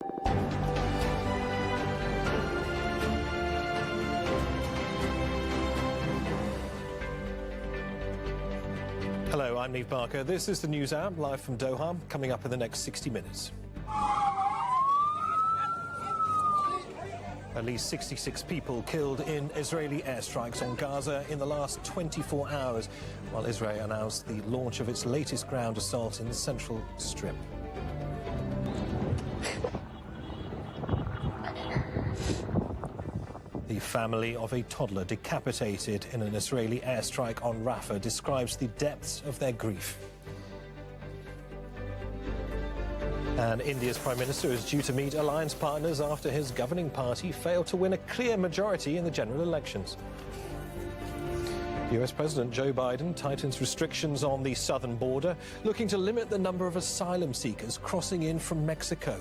Hello, I'm Neve Barker. This is the News Hour, live from Doha, coming up in the next 60 minutes. At least 66 people killed in Israeli airstrikes on Gaza in the last 24 hours, while Israel announced the launch of its latest ground assault in the Central Strip. The family of a toddler decapitated in an Israeli airstrike on Rafah describes the depths of their grief. And India's Prime Minister is due to meet alliance partners after his governing party failed to win a clear majority in the general elections. US President Joe Biden tightens restrictions on the southern border, looking to limit the number of asylum seekers crossing in from Mexico.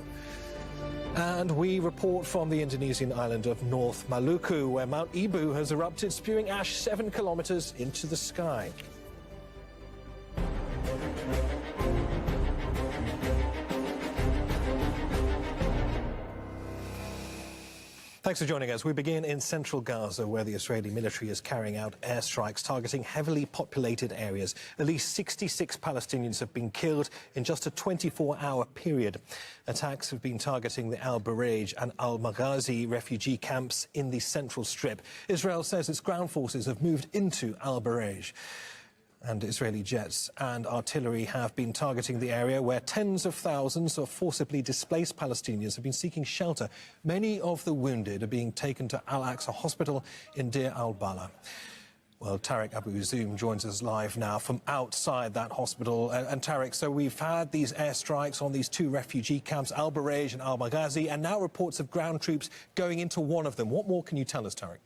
And we report from the Indonesian island of North Maluku, where Mount Ibu has erupted, spewing ash 7 kilometers into the sky. Thanks for joining us. We begin in central Gaza, where the Israeli military is carrying out airstrikes targeting heavily populated areas. At least 66 Palestinians have been killed in just a 24-hour period. Attacks have been targeting the Al-Bureij and Al-Maghazi refugee camps in the Central Strip. Israel says its ground forces have moved into Al-Bureij. And Israeli jets and artillery have been targeting the area where tens of thousands of forcibly displaced Palestinians have been seeking shelter. Many of the wounded are being taken to Al-Aqsa Hospital in Deir al-Balah. Well, Tariq Abu Zoom joins us live now from outside that hospital. And Tariq, so we've had these airstrikes on these two refugee camps, Al-Bureij and Al-Maghazi, and now reports of ground troops going into one of them. What more can you tell us, Tariq?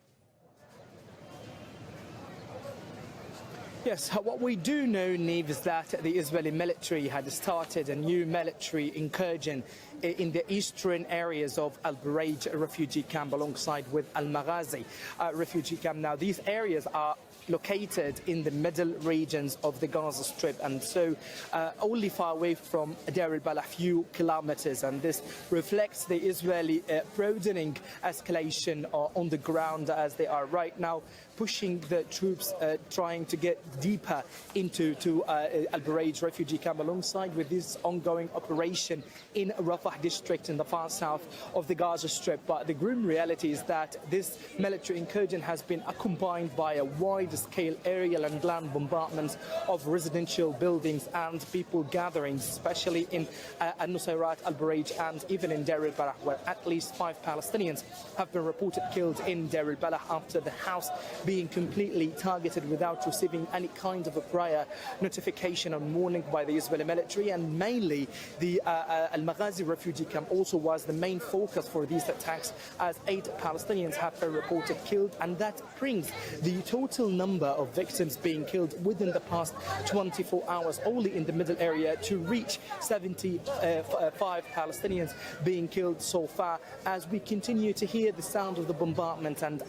Yes, what we do know, Neve, is that the Israeli military had started a new military incursion in the eastern areas of Al-Bureij refugee camp alongside with Al-Maghazi refugee camp. Now, these areas are located in the middle regions of the Gaza Strip, and so only far away from Deir al-Balah, few kilometers, and this reflects the Israeli broadening escalation on the ground as they are right now pushing the troops trying to get deeper into Al-Bureij refugee camp alongside with this ongoing operation in Rafah district in the far south of the Gaza Strip. But the grim reality is that this military incursion has been accompanied by a wide-scale aerial and land bombardments of residential buildings and people gatherings, especially in Al-Nusayrat, Al-Bureij, and even in Deir al-Balah, where at least 5 Palestinians have been reported killed in Deir al-Balah after the house being completely targeted without receiving any kind of a prior notification or warning by the Israeli military. And mainly the Al-Maghazi refugee camp also was the main focus for these attacks, as 8 Palestinians have been reported killed, and that brings the total number of victims being killed within the past 24 hours only in the middle area to reach 75 Palestinians being killed so far, as we continue to hear the sound of the bombardment, and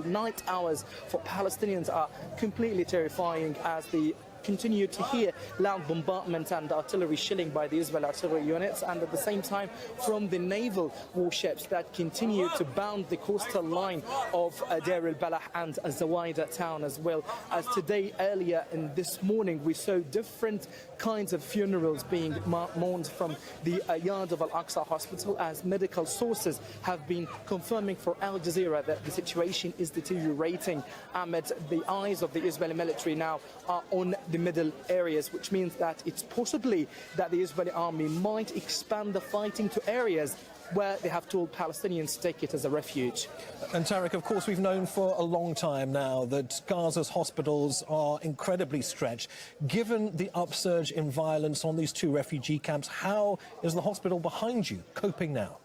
night hours for Palestinians are completely terrifying as they continue to hear loud bombardment and artillery shelling by the Israeli artillery units, and at the same time from the naval warships that continue to bound the coastal line of Deir al-Balah and Zawaida town, as well as today earlier in this morning we saw different kinds of funerals being mourned from the yard of Al-Aqsa Hospital, as medical sources have been confirming for Al Jazeera that the situation is deteriorating amid the eyes of the Israeli military now are on the middle areas, which means that it's possibly that the Israeli army might expand the fighting to areas where they have told Palestinians to take it as a refuge. And Tariq, of course, we've known for a long time now that Gaza's hospitals are incredibly stretched. Given the upsurge in violence on these 2 refugee camps, how is the hospital behind you coping now?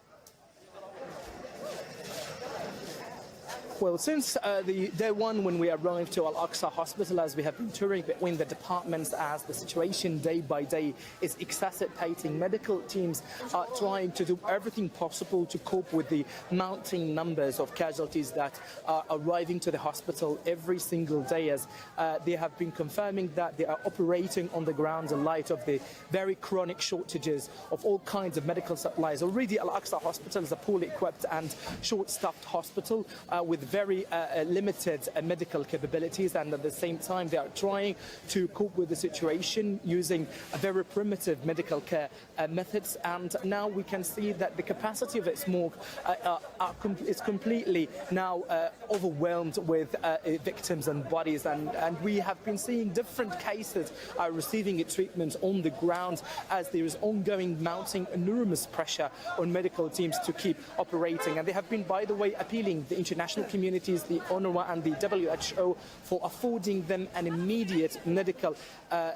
Well, since the day one when we arrived to Al-Aqsa Hospital, as we have been touring between the departments, as the situation day by day is exacerbating, medical teams are trying to do everything possible to cope with the mounting numbers of casualties that are arriving to the hospital every single day, as they have been confirming that they are operating on the ground in light of the very chronic shortages of all kinds of medical supplies. Already Al-Aqsa Hospital is a poorly equipped and short-staffed hospital with very limited medical capabilities, and at the same time they are trying to cope with the situation using a very primitive medical care methods. And now we can see that the capacity of its morgue is completely now overwhelmed with victims and bodies, and we have been seeing different cases receiving its treatment on the ground, as there is ongoing mounting enormous pressure on medical teams to keep operating. And they have been, by the way, appealing the international communities, the UNRWA and the WHO, for affording them an immediate medical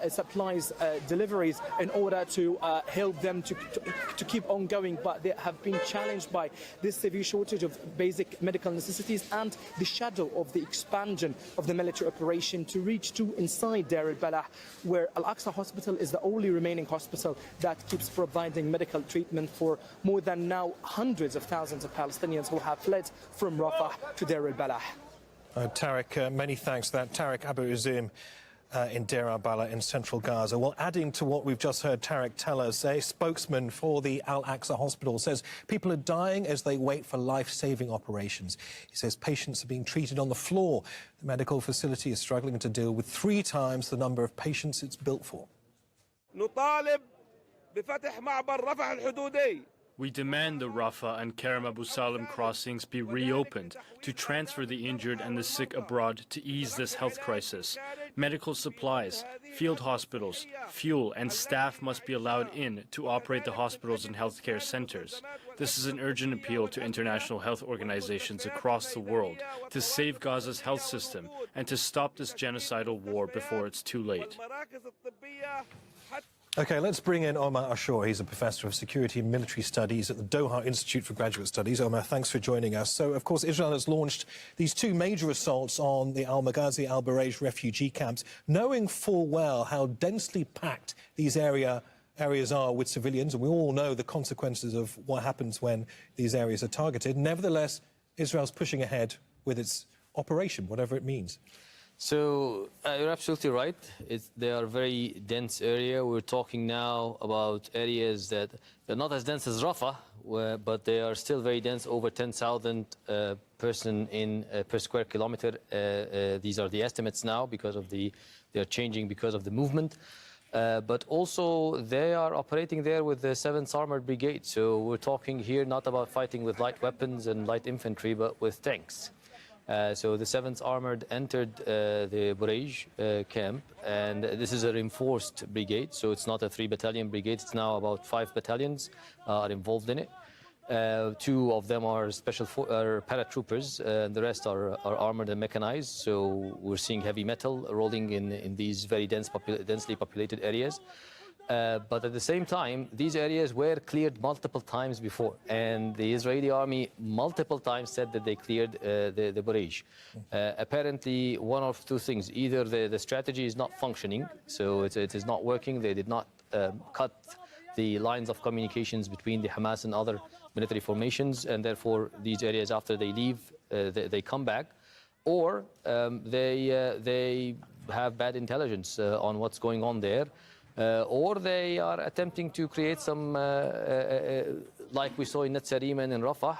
supplies deliveries in order to help them to keep on going. But they have been challenged by this severe shortage of basic medical necessities and the shadow of the expansion of the military operation to reach to inside Deir al-Balah, where Al-Aqsa Hospital is the only remaining hospital that keeps providing medical treatment for more than now hundreds of thousands of Palestinians who have fled from Rafah to Deir al-Balah. Tariq, many thanks for that. Tariq Abu Uzim in Deir al-Balah in central Gaza. Well, adding to what we've just heard Tariq tell us, a spokesman for the Al-Aqsa Hospital says people are dying as they wait for life-saving operations. He says patients are being treated on the floor. The medical facility is struggling to deal with 3 times the number of patients it's built for. نطالب بفتح معبر رفح الحدودي. We demand the Rafah and Kerem Abu Salam crossings be reopened to transfer the injured and the sick abroad to ease this health crisis. Medical supplies, field hospitals, fuel and staff must be allowed in to operate the hospitals and healthcare centers. This is an urgent appeal to international health organizations across the world to save Gaza's health system and to stop this genocidal war before it's too late. OK, let's bring in Omar Ashur. He's a professor of security and military studies at the Doha Institute for Graduate Studies. Omar, thanks for joining us. So, of course, Israel has launched these 2 major assaults on the Al-Maghazi, Al-Bureij refugee camps, knowing full well how densely packed these areas are with civilians, and we all know the consequences of what happens when these areas are targeted. Nevertheless, Israel's pushing ahead with its operation, whatever it means. So you're absolutely right. They are very dense area. We're talking now about areas that they're not as dense as Rafah, but they are still very dense, over 10,000 person per square kilometer. These are the estimates now because of they're changing because of the movement. But also they are operating there with the 7th Armored Brigade. So we're talking here not about fighting with light weapons and light infantry, but with tanks. So the 7th Armored entered the Bureij camp, and this is a reinforced brigade, so it's not a 3-battalion brigade. It's now about 5 battalions are involved in it. 2 of them are paratroopers, and the rest are armored and mechanized. So we're seeing heavy metal rolling in these very densely populated areas. But at the same time, these areas were cleared multiple times before, and the Israeli army multiple times said that they cleared the Bureij. Apparently, one of 2 things: either the strategy is not functioning, so it is not working. They did not cut the lines of communications between the Hamas and other military formations, and therefore these areas, after they leave, they come back, or they have bad intelligence on what's going on there. Or they are attempting to create some, like we saw in Netzarim and in Rafah,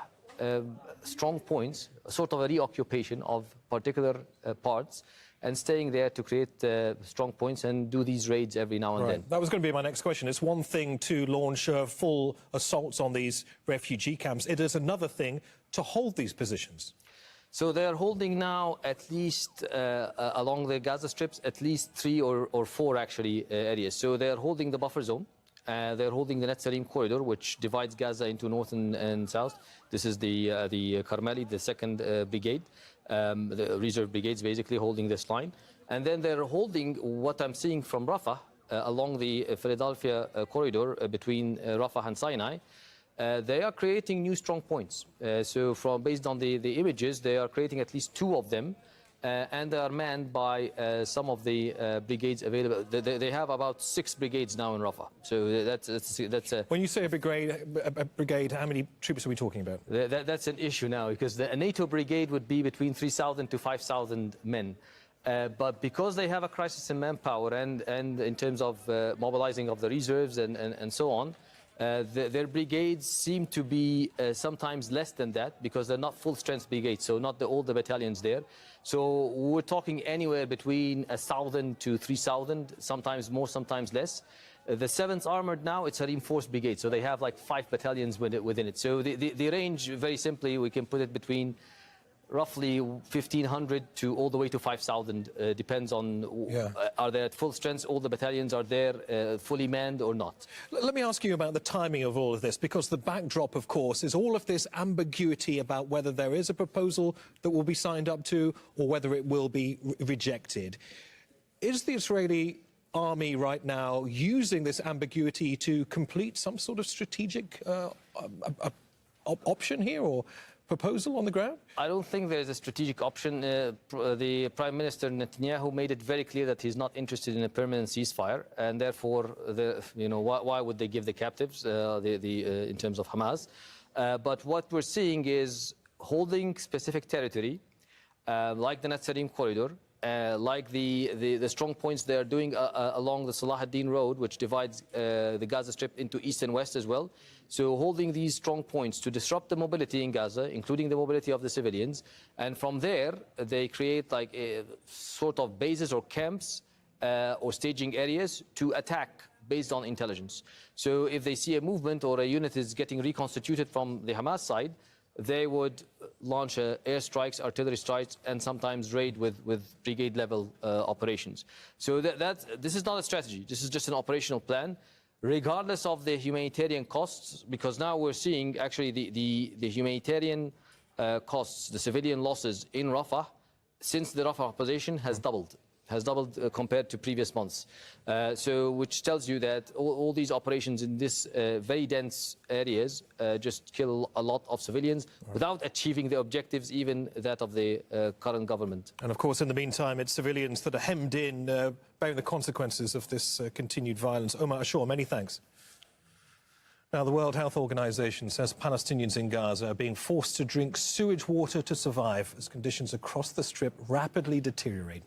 strong points, sort of a reoccupation of particular parts, and staying there to create strong points and do these raids every now and then. That was going to be my next question. It's one thing to launch full assaults on these refugee camps. It is another thing to hold these positions. So they are holding now at least, along the Gaza strips, at least 3 or 4 actually areas. So they are holding the buffer zone. They're holding the Netzarim corridor, which divides Gaza into north and south. This is the Karmeli, the 2nd Brigade, the reserve brigades basically holding this line. And then they're holding what I'm seeing from Rafah along the Philadelphia corridor between Rafah and Sinai. they are creating new strong points. So based on the images, they are creating at least 2 of them. And they are manned by some of the brigades available. They have about 6 brigades now in Rafah. So that's When you say a brigade, how many troops are we talking about? that's an issue now, because a NATO brigade would be between 3,000 to 5,000 men. But because they have a crisis in manpower and in terms of mobilizing of the reserves and so on, their brigades seem to be sometimes less than that, because they're not full-strength brigades, so not all the battalions there. So we're talking anywhere between 1,000 to 3,000, sometimes more, sometimes less. The 7th Armored now, it's a reinforced brigade, so they have like 5 battalions within it. So the range, very simply, we can put it between roughly 1,500 to all the way to 5,000, depends on are they at full strength, all the battalions are there fully manned or not. Let me ask you about the timing of all of this, because the backdrop, of course, is all of this ambiguity about whether there is a proposal that will be signed up to or whether it will be rejected. Is the Israeli army right now using this ambiguity to complete some sort of strategic option here, or proposal on the ground? I don't think there's a strategic option. The Prime Minister Netanyahu made it very clear that he's not interested in a permanent ceasefire, and therefore, why would they give the captives in terms of Hamas? But what we're seeing is holding specific territory, like the Netzarim corridor, like the strong points they are doing along the Salah ad-Din road, which divides the Gaza Strip into east and west as well. So holding these strong points to disrupt the mobility in Gaza, including the mobility of the civilians. And from there, they create like a sort of bases or camps or staging areas to attack based on intelligence. So if they see a movement or a unit is getting reconstituted from the Hamas side, they would launch airstrikes, artillery strikes, and sometimes raid with brigade-level operations. So this is not a strategy. This is just an operational plan, regardless of the humanitarian costs, because now we're seeing actually the humanitarian costs, the civilian losses in Rafah, since the Rafah operation has doubled compared to previous months. So which tells you that all these operations in this very dense areas just kill a lot of civilians without achieving the objectives, even that of the current government. And of course, in the meantime, it's civilians that are hemmed in, bearing the consequences of this continued violence. Omar Ashur, many thanks. Now, the World Health Organization says Palestinians in Gaza are being forced to drink sewage water to survive as conditions across the Strip rapidly deteriorate.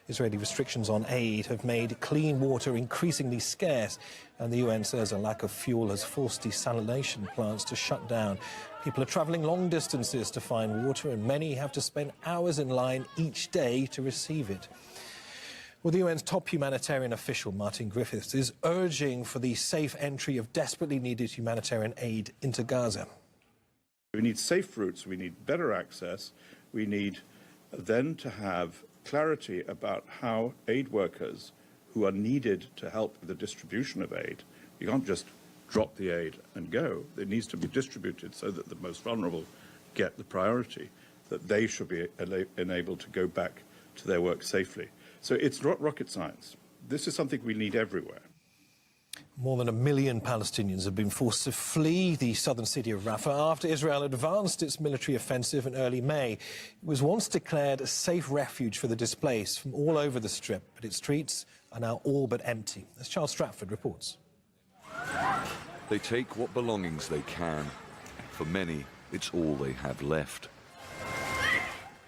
Israeli restrictions on aid have made clean water increasingly scarce, and the UN says a lack of fuel has forced desalination plants to shut down. People are travelling long distances to find water, and many have to spend hours in line each day to receive it. Well, the UN's top humanitarian official, Martin Griffiths, is urging for the safe entry of desperately needed humanitarian aid into Gaza. We need safe routes, we need better access, we need then to have clarity about how aid workers who are needed to help with the distribution of aid, you can't just drop the aid and go. It needs to be distributed so that the most vulnerable get the priority, that they should be enabled to go back to their work safely. So it's not rocket science. This is something we need everywhere. More than 1 million Palestinians have been forced to flee the southern city of Rafah after Israel advanced its military offensive in early May. It was once declared a safe refuge for the displaced from all over the Strip, but its streets are now all but empty, as Charles Stratford reports. They take what belongings they can. For many, it's all they have left.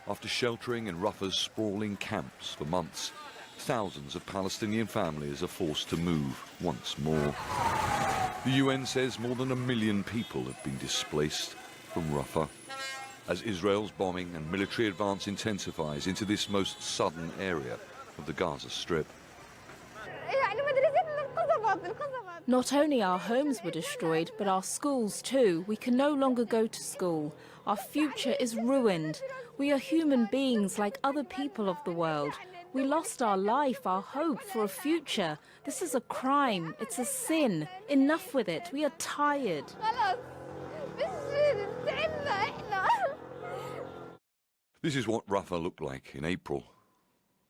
After sheltering in Rafah's sprawling camps for months, thousands of Palestinian families are forced to move once more. The UN says more than 1 million people have been displaced from Rafah as Israel's bombing and military advance intensifies into this most southern area of the Gaza Strip. Not only our homes were destroyed, but our schools too. We can no longer go to school. Our future is ruined. We are human beings like other people of the world. We lost our life, our hope for a future. This is a crime. It's a sin. Enough with it. We are tired. This is what Rafah looked like in April.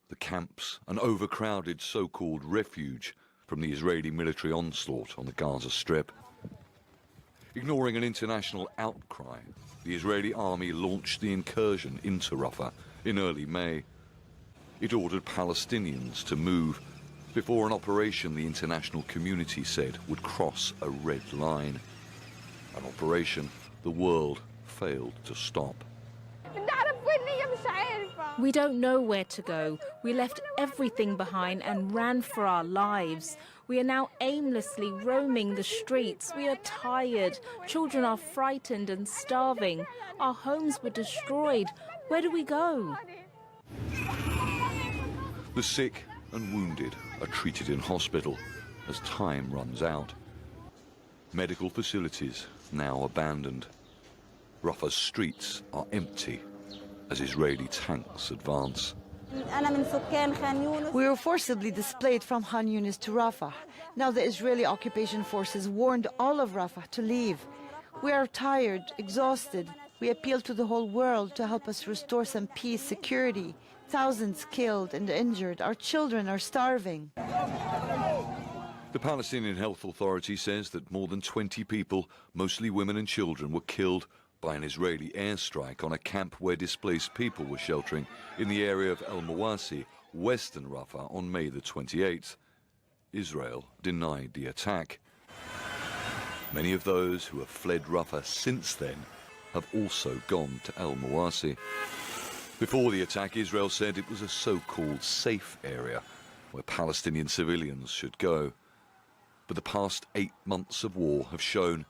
The camps, an overcrowded so-called refuge from the Israeli military onslaught on the Gaza Strip. Ignoring an international outcry, the Israeli army launched the incursion into Rafah in early May. It ordered Palestinians to move before an operation the international community said would cross a red line. An operation the world failed to stop. We don't know where to go. We left everything behind and ran for our lives. We are now aimlessly roaming the streets. We are tired. Children are frightened and starving. Our homes were destroyed. Where do we go? The sick and wounded are treated in hospital as time runs out. Medical facilities now abandoned. Rafah's streets are empty as Israeli tanks advance. We were forcibly displaced from Khan Yunis to Rafah. Now the Israeli occupation forces warned all of Rafah to leave. We are tired, exhausted. We appeal to the whole world to help us restore some peace, security. Thousands killed and injured. Our children are starving. The Palestinian Health Authority says that more than 20 people, mostly women and children, were killed by an Israeli airstrike on a camp where displaced people were sheltering in the area of El Mawasi, western Rafah, on May the 28th. Israel denied the attack. Many of those who have fled Rafah since then have also gone to El Mawasi. Before the attack, Israel said it was a so-called safe area where Palestinian civilians should go. But the past 8 months of war have shown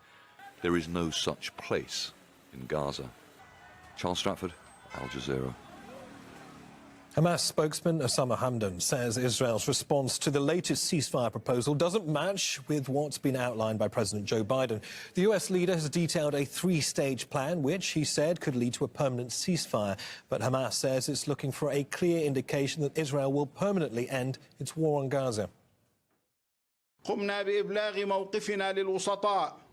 there is no such place in Gaza. Charles Stratford, Al Jazeera. Hamas spokesman Osama Hamdan says Israel's response to the latest ceasefire proposal doesn't match with what's been outlined by President Joe Biden. The US leader has detailed a three-stage plan, which he said could lead to a permanent ceasefire. But Hamas says it's looking for a clear indication that Israel will permanently end its war on Gaza.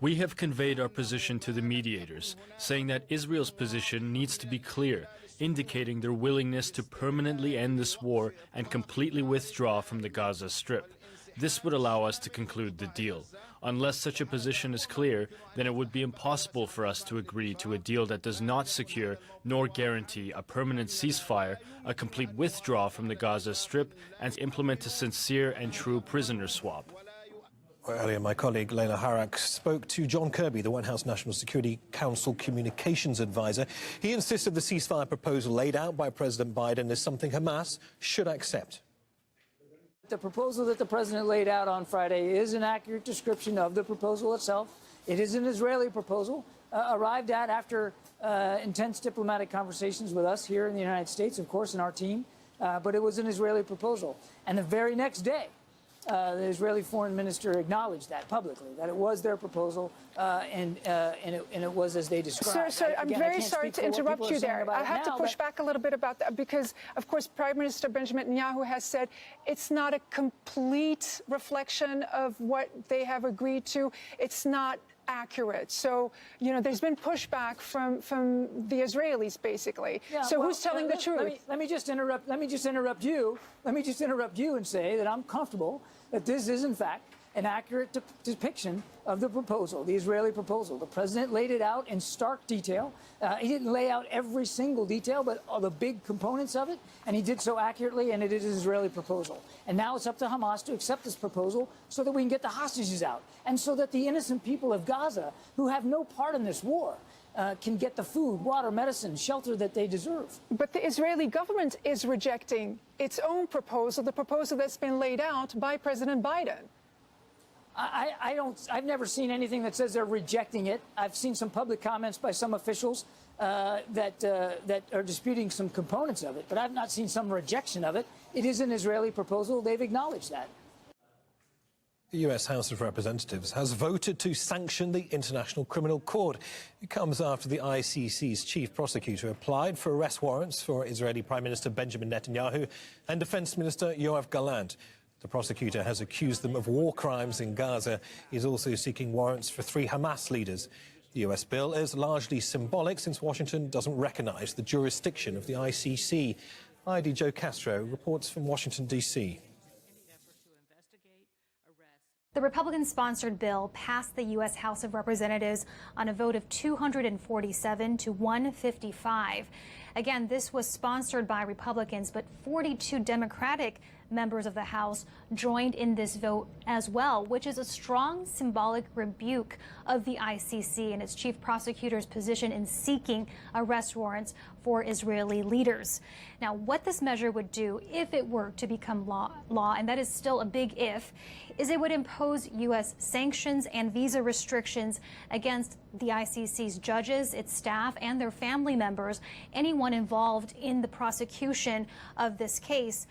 We have conveyed our position to the mediators, saying that Israel's position needs to be clear, indicating their willingness to permanently end this war and completely withdraw from the Gaza Strip. This would allow us to conclude the deal. Unless such a position is clear, then it would be impossible for us to agree to a deal that does not secure nor guarantee a permanent ceasefire, a complete withdrawal from the Gaza Strip, and implement a sincere and true prisoner swap. Earlier, my colleague Leila Harak spoke to John Kirby, the White House National Security Council communications advisor. He insisted the ceasefire proposal laid out by President Biden is something Hamas should accept. The proposal that the president laid out on Friday is an accurate description of the proposal itself. It is an Israeli proposal, arrived at after intense diplomatic conversations with us here in the United States, of course, and our team. But it was an Israeli proposal. And the very next day, the Israeli foreign minister acknowledged that publicly, that it was their proposal, and it was as they described. Sir, I'm very sorry to interrupt you there. I have to push back a little bit about that because, of course, Prime Minister Benjamin Netanyahu has said it's not a complete reflection of what they have agreed to. It's not accurate. So, you know, there's been pushback from the Israelis, basically. Yeah, so well, who's telling the truth? Let me just interrupt you and say that I'm comfortable that this is, in fact, an accurate depiction of the proposal, the Israeli proposal. The president laid it out in stark detail. He didn't lay out every single detail, but all the big components of it, and he did so accurately, and it is an Israeli proposal. And now it's up to Hamas to accept this proposal so that we can get the hostages out, and so that the innocent people of Gaza, who have no part in this war, can get the food, water, medicine, shelter that they deserve. But the Israeli government is rejecting its own proposal, the proposal that's been laid out by President Biden. I've never seen anything that says they're rejecting it. I've seen some public comments by some officials that are disputing some components of it, but I've not seen some rejection of it. It is an Israeli proposal. They've acknowledged that. The US House of Representatives has voted to sanction the International Criminal Court. It comes after the ICC's chief prosecutor applied for arrest warrants for Israeli Prime Minister Benjamin Netanyahu and Defense Minister Yoav Gallant. The prosecutor has accused them of war crimes in Gaza. He's also seeking warrants for 3 Hamas leaders. The US bill is largely symbolic since Washington doesn't recognize the jurisdiction of the ICC. ID Joe Castro reports from Washington, D.C. The Republican-sponsored bill passed the U.S. House of Representatives on a vote of 247 to 155. Again, this was sponsored by Republicans, but 42 Democratic members of the House joined in this vote as well, which is a strong symbolic rebuke of the ICC and its chief prosecutor's position in seeking arrest warrants for Israeli leaders. Now, what this measure would do if it were to become law, and that is still a big if, is it would impose U.S. sanctions and visa restrictions against the ICC's judges, its staff, and their family members, anyone involved in the prosecution of this case.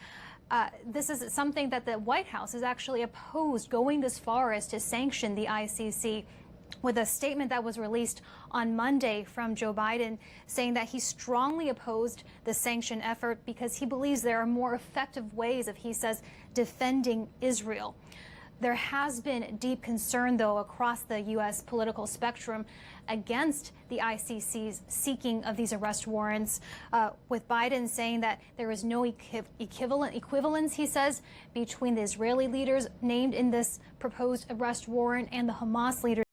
This is something that the White House has actually opposed, going this far as to sanction the ICC, with a statement that was released on Monday from Joe Biden saying that he strongly opposed the sanction effort because he believes there are more effective ways of, he says, defending Israel. There has been deep concern, though, across the U.S. political spectrum against the ICC's seeking of these arrest warrants, with Biden saying that there is no equivalence, he says, between the Israeli leaders named in this proposed arrest warrant and the Hamas leaders.